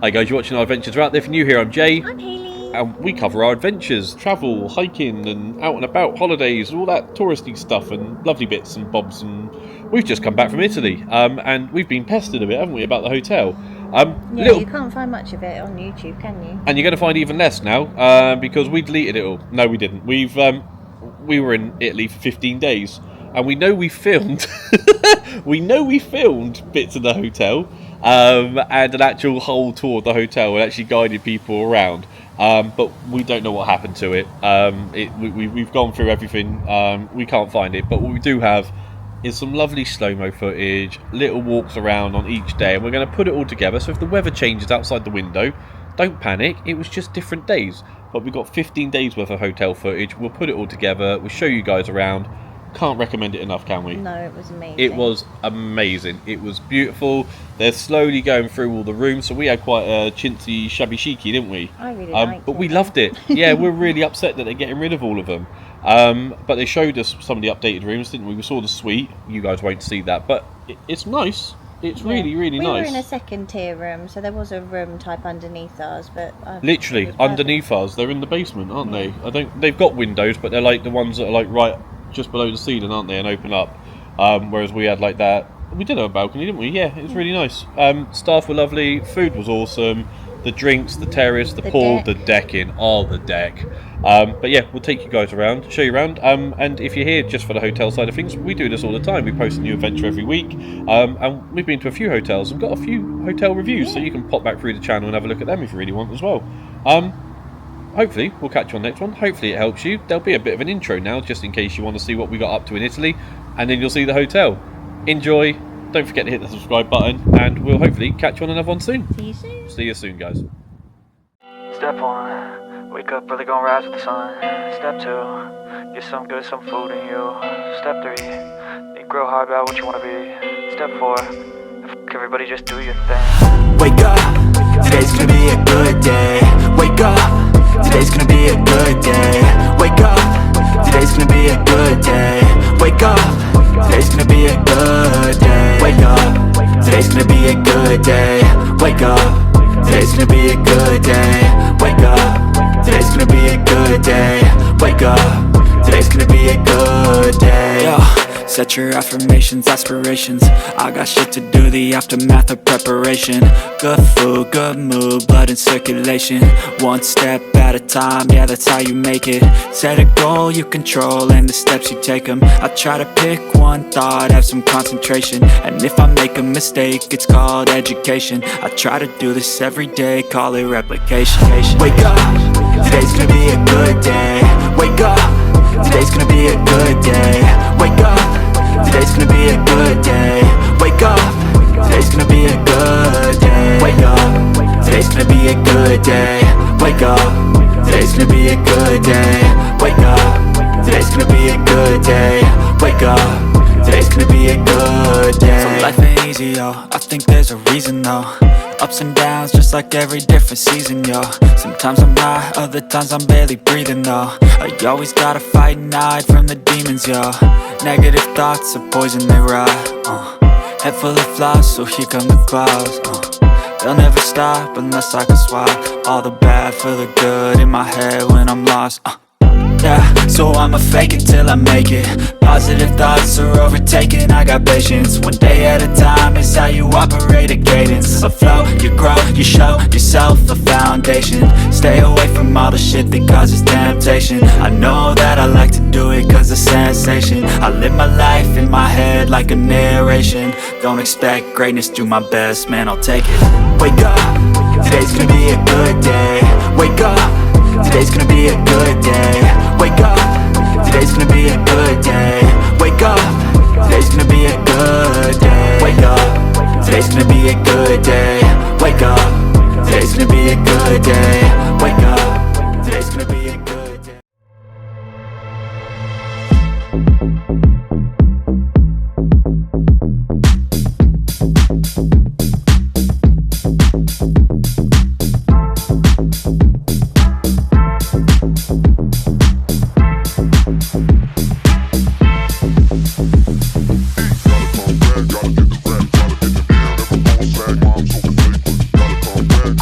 Hi guys, you're watching Our Adventures Are Out There. If you're new here, I'm Jay. I'm Hayley. And we cover our adventures, travel, hiking and out and about, holidays, all that touristy stuff and lovely bits and bobs. And we've just come back from Italy and we've been pestered a bit, haven't we, about the hotel. You can't find much of it on YouTube, can you? And you're going to find even less now because we deleted it all. No, we didn't. We were in Italy for 15 days and we know we filmed bits of the hotel and an actual whole tour of the hotel and actually guided people around. But we don't know what happened to it. We've gone through everything. We can't find it. But what we do have is some lovely slow-mo footage, little walks around on each day, and we're going to put it all together. So if the weather changes outside the window, don't panic. It was just different days. But we've got 15 days worth of hotel footage. We'll put it all together. We'll show you guys around. Can't recommend it enough, can we? No, it was amazing. It was amazing. It was beautiful. They're slowly going through all the rooms, so we had quite a chintzy, shabby chicy, didn't we? I really liked it. But we loved it. Yeah, we're really upset that they're getting rid of all of them. But they showed us some of the updated rooms, didn't we? We saw the suite. You guys won't see that, but it's nice. It's really, really nice. We were in a second tier room, so there was a room type underneath ours, but literally underneath us. They're in the basement, aren't they? They've got windows, but they're like the ones that are like right just below the ceiling, aren't they, and open up. Whereas we had like that. We did have a balcony, didn't we? Yeah, it was really nice. Staff were lovely. Food was awesome. The drinks, the terrace, the pool, deck. the decking, the deck. But yeah, we'll take you guys around, show you around. And if you're here just for the hotel side of things, we do this all the time. We post a new adventure every week. And we've been to a few hotels and got a few hotel reviews, so you can pop back through the channel and have a look at them if you really want as well. Hopefully, we'll catch you on the next one. Hopefully it helps you. There'll be a bit of an intro now, just in case you want to see what we got up to in Italy. And then you'll see the hotel. Enjoy. Don't forget to hit the subscribe button. And we'll hopefully catch you on another one soon. See you soon. See you soon, guys. Step 1, wake up early, gonna rise with the sun. Step 2, get some good, some food in you. Step 3, think real hard about what you wanna be. Step 4, fuck everybody, just do your thing. Wake up, today's gonna be a good day. Wake up, today's gonna be a good day. Wake up, today's gonna be a good day. Wake up, today's gonna be a good day. Wake up, today's gonna be a good day. Wake up, today's gonna be a good day. Wake up, today's gonna be a good day. Wake up, today's gonna be a good day. Yo, set your affirmations, aspirations. I got shit to do, the aftermath of preparation. Good food, good mood, blood in circulation. One step at a time, yeah, that's how you make it. Set a goal you control and the steps you take them. I try to pick one thought, have some concentration. And if I make a mistake, it's called education. I try to do this every day, call it replication. Wake up, today's gonna be a good day. Wake up, today's gonna be a good day. Wake up, today's gonna be a good day. Wake up, today's gonna be a good day. Wake up, today's gonna be a good day. Wake up, today's gonna be a good day. Wake up, today's gonna be a good day. Wake up, today's gonna be a good day. So life ain't easy, yo, I think there's a reason though. Ups and downs, just like every different season, yo. Sometimes I'm high, other times I'm barely breathing, though. I always gotta fight and hide from the demons, yo. Negative thoughts are poison, they rot. Head full of flies, so here come the clouds. They'll never stop unless I can swap all the bad for the good in my head when I'm lost. Yeah, so I'ma fake it till I make it. Positive thoughts are overtaken, I got patience. One day at a time is how you operate a cadence. A flow, you grow, you show yourself a foundation. Stay away from all the shit that causes temptation. I know that I like to do it cause it's sensation. I live my life in my head like a narration. Don't expect greatness, do my best, man, I'll take it. Wake up, today's gonna be a good day. Wake up, today's gonna be a good day. Wake up, today's gonna be a good day. Wake up, today's gonna be a good day. Wake up, today's gonna be a good day. Wake up, today's gonna be a good day. Wake up, today's gonna be a good day.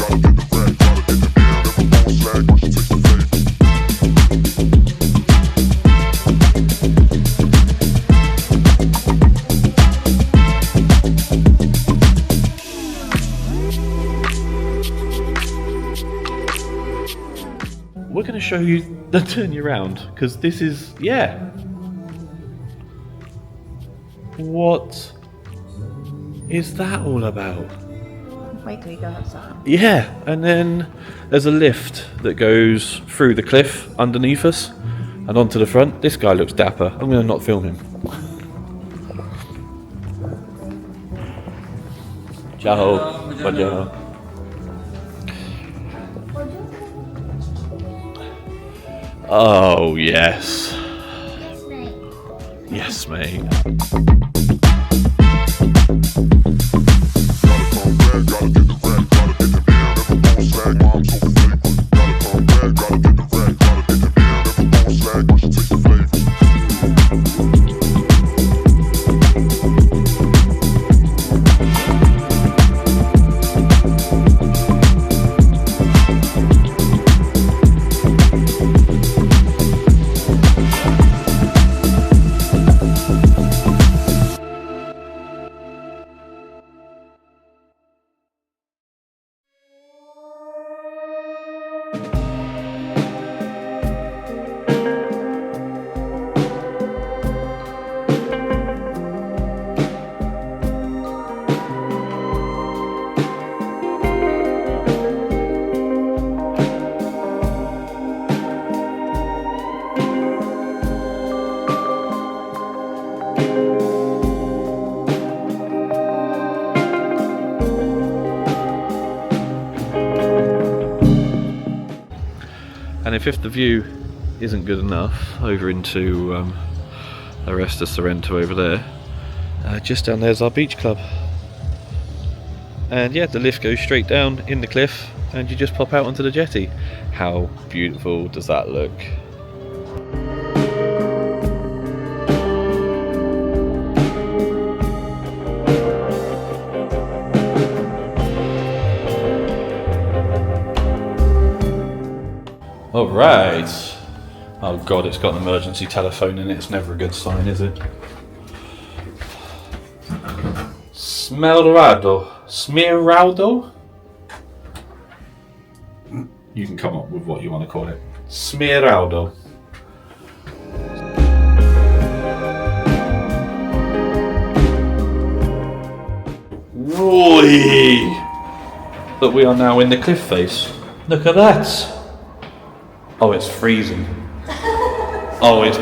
Gotta to show you the turn you around, because this is, yeah. What is that all about? Wait till you go outside. Yeah, and then there's a lift that goes through the cliff underneath us and onto the front. This guy looks dapper. I'm going to not film him. Ciao. Buongiorno. Oh, yes. Yes, mate. And if the view isn't good enough over into the rest of Sorrento over there, just down there's our beach club. And yeah, the lift goes straight down in the cliff and you just pop out onto the jetty. How beautiful does that look? Alright. Oh god, it's got an emergency telephone in it. It's never a good sign, is it? Smeraldo? You can come up with what you want to call it. Smeraldo. Roy! But we are now in the cliff face. Look at that! Oh, it's freezing. Oh, it's...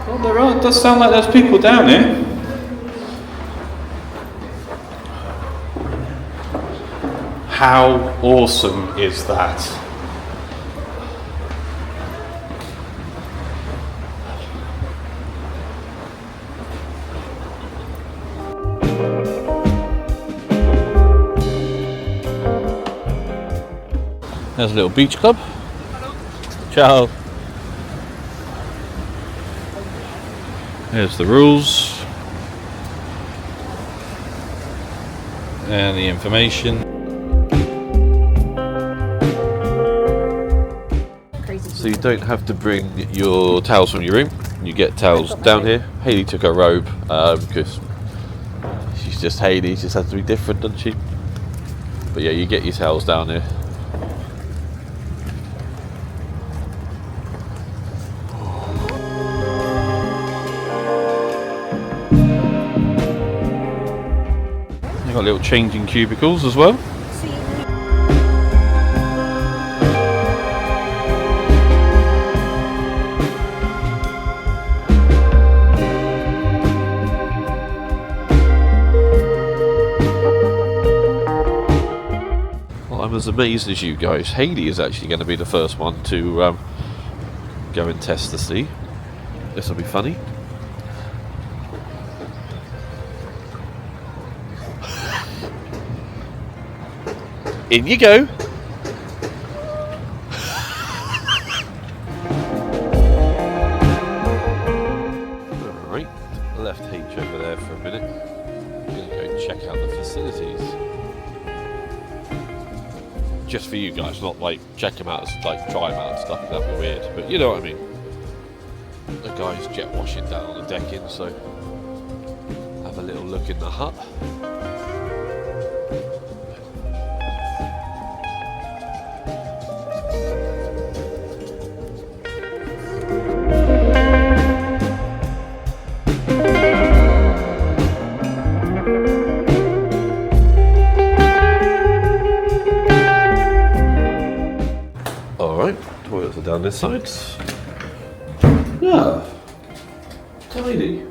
Oh, there are. It does sound like there's people down here. How awesome is that? There's a little beach club. Ciao. There's the rules and the information. So you don't have to bring your towels from your room. You get towels down here. Hayley took her robe because she's just Hayley. She just has to be different, doesn't she? But yeah, you get your towels down here. Got little changing cubicles as well. Well, I'm as amazed as you guys. Hayley is actually going to be the first one to go and test the sea. This will be funny. In you go. Alright, left H over there for a minute. I'm going to go check out the facilities. Just for you guys, not like check them out, like try them out and stuff, that'd be weird. But you know what I mean. The guys jet washing down on the decking, so have a little look in the hut. Alright, toilets are down this side. Yeah, tidy.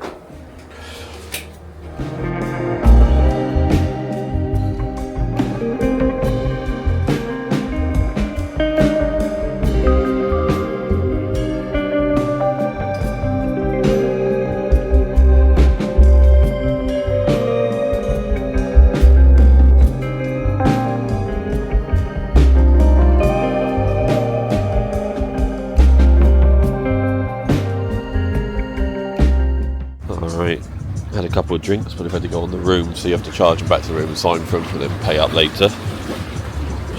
Alright, had a couple of drinks, but I've had to go on the room, so you have to charge them back to the room and sign for them, and then pay up later.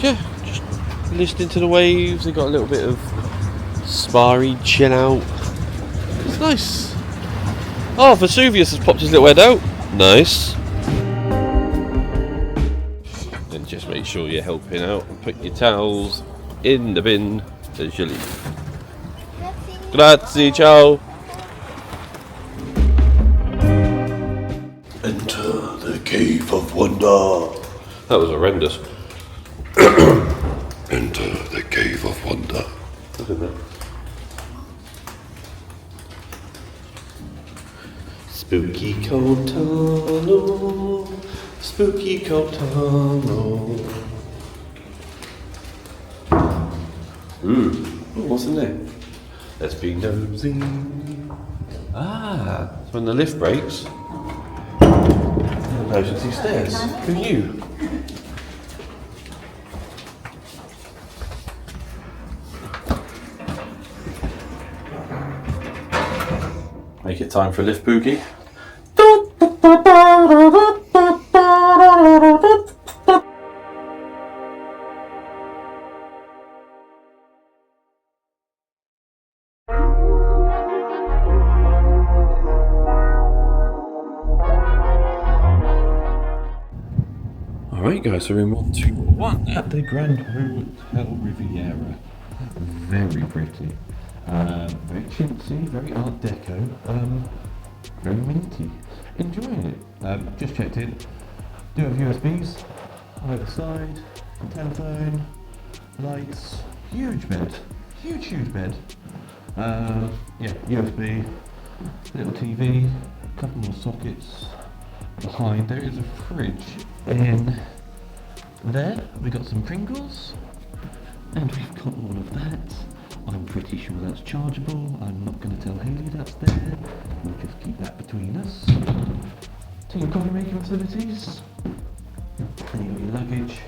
Yeah, just listening to the waves. They got a little bit of spa-y chill out. It's nice. Oh, Vesuvius has popped his little head out. Nice. Then just make sure you're helping out and put your towels in the bin as you leave. Grazie, ciao. Enter the Cave of Wonder. That was horrendous. Enter the Cave of Wonder. Look at that. Spooky cold tunnel. Spooky cold tunnel. Oh, what's in there? Let's be nosy. Ah, it's when the lift breaks. Emergency stairs. Who knew? Make it time for a lift, Pookie. Alright guys, so we're in 121 at the Grand Hotel Riviera. Very pretty. Very chintzy, very art deco, very minty. Enjoying it. Just checked in. Do have USBs either side, telephone, lights, huge bed. Huge bed. Yeah, USB, little TV, a couple more sockets. Behind there is a fridge in there. We got some Pringles and we've got all of that. I'm pretty sure that's chargeable. I'm not going to tell Hayley that's there. We'll just keep that between us. To your coffee making facilities. And you got your luggage.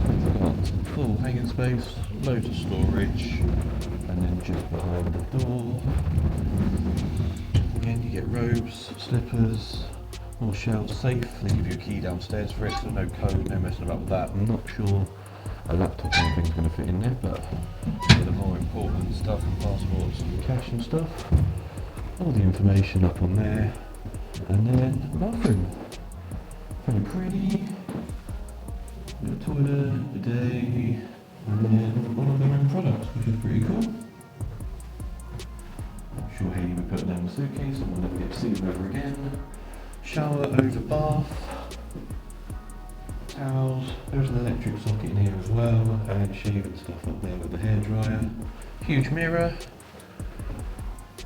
We've got full hanging space, loads of storage, and then just behind the door again you get robes, slippers, more shelves, safe. They give you a key downstairs for it, so no code, no messing about with that. I'm not sure a laptop or anything's going to fit in there, but for the more important stuff and passports and cash and stuff, all the information up on there. And then the bathroom, very pretty, little toilet, bidet, and then all of their own products, which is pretty cool. I'm sure Hayley would put them in the suitcase and we'll never get to see them ever again. Shower over bath, towels, there's an electric socket in here as well, and shaving stuff up there with the hairdryer. Huge mirror,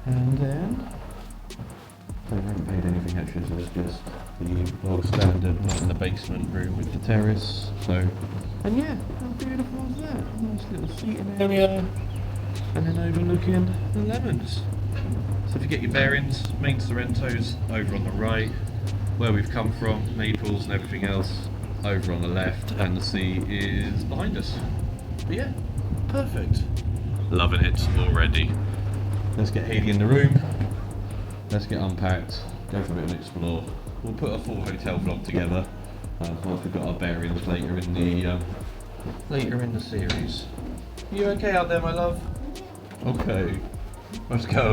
and then I haven't paid anything extra, so it's just the bog standard, not in the basement room with the terrace. So, and yeah, how beautiful is that? Nice little seating area, and then overlooking the lemons. So if you get your bearings, main Sorrento's over on the right, where we've come from, Naples and everything else over on the left, and the sea is behind us. But yeah, perfect. Loving it already. Let's get Hayley in the room. Let's get unpacked, go for a bit of an explore. We'll put a full hotel vlog together once we've got our bearings later in the series. You okay out there, my love? Okay, let's go.